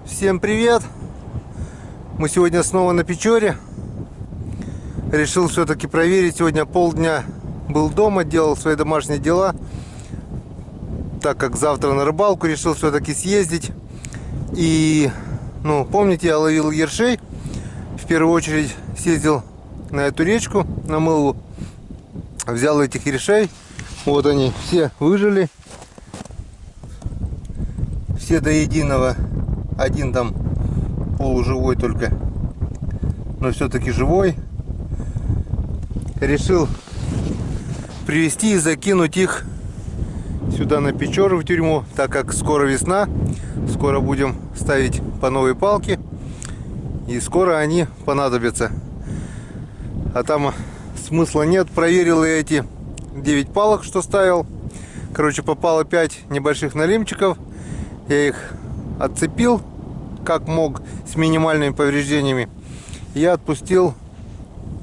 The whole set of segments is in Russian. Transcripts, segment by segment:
Всем привет! Мы сегодня снова на Печоре. Решил все-таки проверить. Сегодня полдня был дома, делал свои домашние дела. Так как завтра на рыбалку, решил все-таки съездить. И, помните, я ловил ершей. В первую очередь съездил на эту речку, на Мылву. Взял этих ершей. Вот они, все выжили. Все до единого. Один там полуживой только, но все-таки живой. Решил привезти и закинуть их сюда на Печору, в тюрьму, так как скоро весна. Скоро будем ставить по новой палке. И скоро они понадобятся. А там смысла нет. Проверил я эти 9 палок, что ставил. Короче, попало 5 небольших налимчиков. Я их отцепил как мог, с минимальными повреждениями. Я отпустил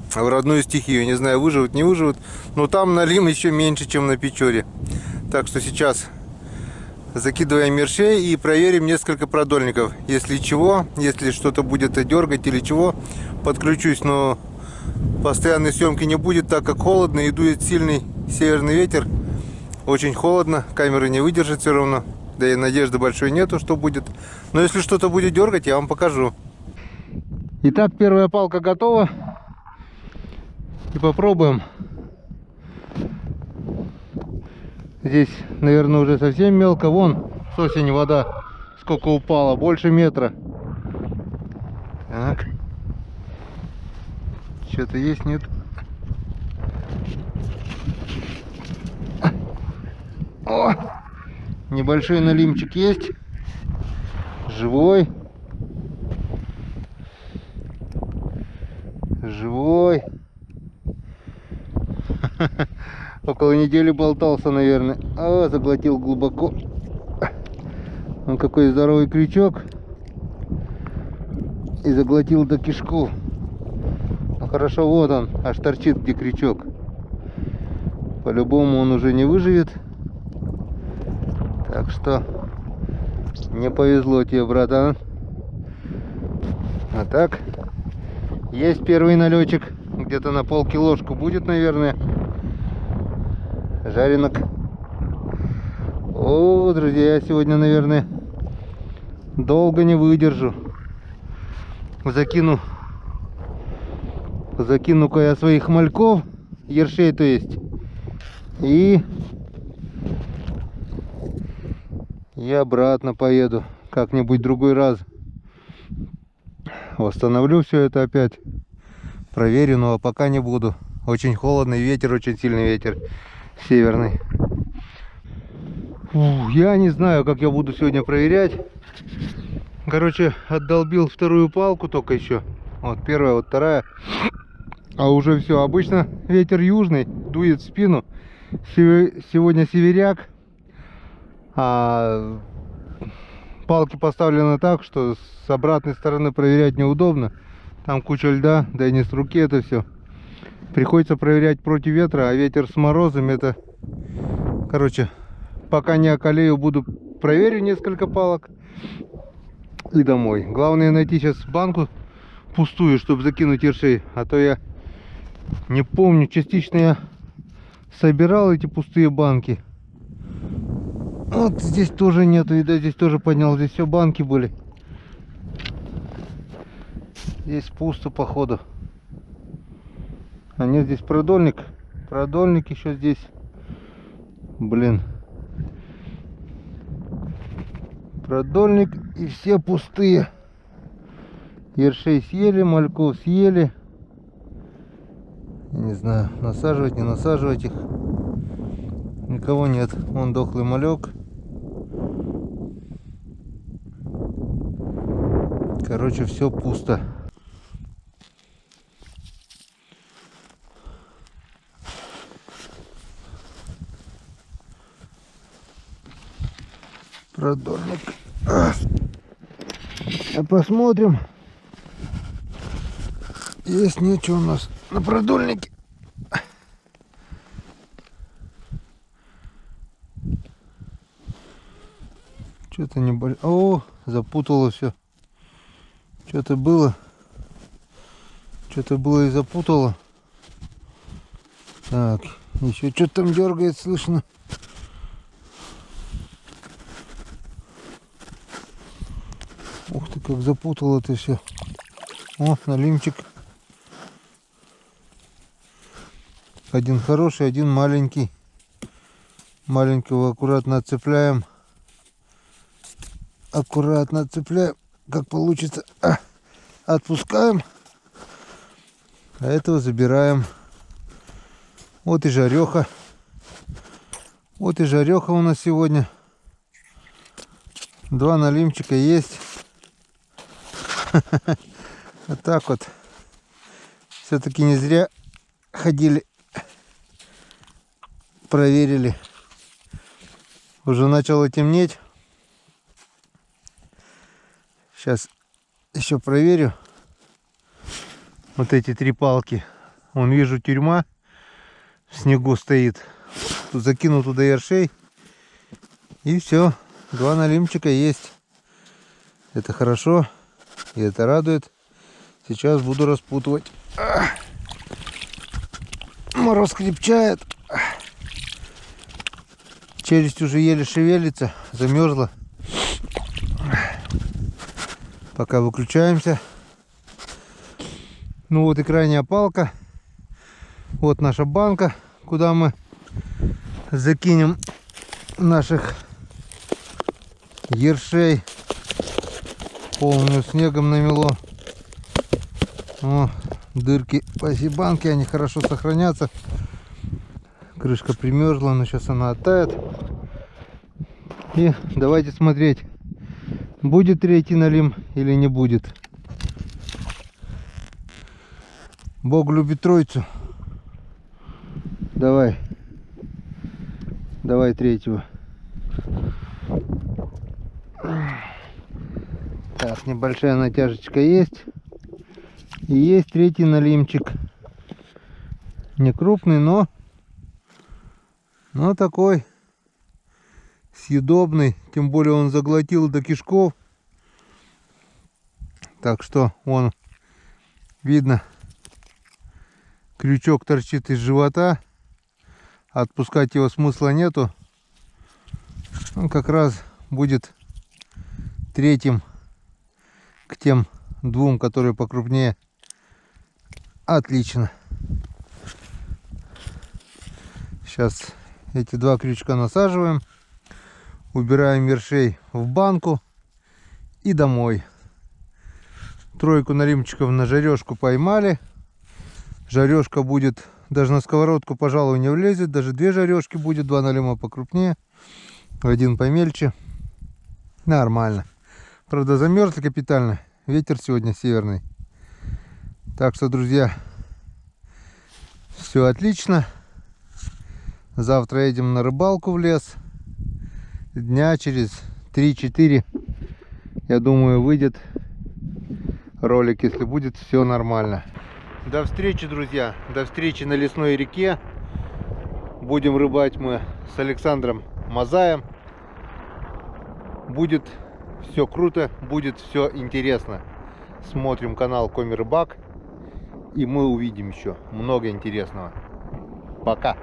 в родную стихию. Не знаю, выживут, не выживут. Но там налим еще меньше, чем на Печоре. Так что сейчас закидываем ершей и проверим несколько продольников. Если чего, если что-то будет дергать или чего, подключусь. Но постоянной съемки не будет, так как холодно и дует сильный северный ветер. Очень холодно, камера не выдержит все равно. Да и надежды большой нету, что будет. Но если что-то будет дергать, я вам покажу. Итак, первая палка готова. И попробуем. Здесь, наверное, уже совсем мелко. Вон с осени вода сколько упала. Больше метра. Так. Что-то есть, нет? О! Небольшой налимчик есть. Живой. Живой. Около недели болтался, наверное. А, заглотил глубоко. Он какой здоровый крючок. И заглотил до кишку. Ну хорошо, вот он. Аж торчит, где крючок. По-любому он уже не выживет. Так что не повезло тебе, братан. А так, есть первый налетчик. Где-то на полкилошку будет, наверное. Жаренок. О, друзья, я сегодня, наверное, долго не выдержу. Закину-ка я своих мальков, ершей, то есть. И обратно поеду как-нибудь другой раз. Восстановлю все это опять. Проверю, но пока не буду. Очень холодный ветер, очень сильный ветер северный. Я не знаю, как я буду сегодня проверять. Короче, отдолбил вторую палку только еще. Вот первая, вот вторая. А уже все. Обычно ветер южный, дует в спину. Сегодня северяк. А палки поставлены так, что с обратной стороны проверять неудобно. Там куча льда, да и не с руки это все. Приходится проверять против ветра, а ветер с морозом это... Короче, пока не околею, проверю несколько палок и домой. Главное найти сейчас банку пустую, чтобы закинуть ершей. А то я не помню, частично я собирал эти пустые банки. Вот здесь тоже нету, и да, здесь тоже поднял, здесь все банки были. Здесь пусто, походу. А нет, здесь продольник. Продольник еще здесь. Блин. Продольник и все пустые. Ершей съели, мальков съели. Не знаю, насаживать, не насаживать их. Никого нет. Вон дохлый малек. Короче, все пусто. Продольник. Посмотрим. Есть ничего у нас на продольнике. Что-то не болит. О, запутало все. Что-то было и запутало. Так, еще что-то там дергает, слышно. Ух ты, как запутало это все. О, налимчик. Один хороший, один маленький. Маленького аккуратно отцепляем. Аккуратно отцепляем, как получится. Отпускаем. А этого забираем. Вот и жареха. Вот и жареха у нас сегодня. 2 налимчика есть. Вот так вот. Все-таки не зря ходили. Проверили. Уже начало темнеть. Сейчас еще проверю. Вот эти 3 палки. Вон вижу, тюрьма в снегу стоит. Тут закину туда ершей. И все. 2 налимчика есть. Это хорошо. И это радует. Сейчас буду распутывать. Мороз крепчает. Челюсть уже еле шевелится. Замерзла. Пока выключаемся. Ну вот и крайняя палка. Вот наша банка, куда мы закинем наших ершей. Полную снегом намело. О, дырки по всей банке, они хорошо сохранятся. Крышка примерзла, но сейчас она оттает. И давайте смотреть, будет 3-й налим или не будет. Бог любит Троицу. Давай. Давай 3-го. Так, небольшая натяжечка есть. И есть 3-й налимчик. Не крупный, но такой съедобный. Тем более он заглотил до кишков. Так что он, видно, крючок торчит из живота. Отпускать его смысла нету. Он как раз будет 3-м к тем 2, которые покрупнее. Отлично. Сейчас эти 2 крючка насаживаем. Убираем ершей в банку. И домой. 3 налимчиков на жарежку поймали. Жарежка будет, даже на сковородку, пожалуй, не влезет. Даже 2 жарежки будет, 2 налима покрупнее, 1 помельче. Нормально. Правда, замерзли капитально. Ветер сегодня северный. Так что, друзья, все отлично. Завтра едем на рыбалку в лес. Дня через 3-4, я думаю, выйдет ролик, если будет все нормально. До встречи, друзья. До встречи на лесной реке. Будем рыбать мы с Александром Мазаем. Будет все круто, будет все интересно. Смотрим канал Коми Рыбак, и мы увидим еще много интересного. Пока.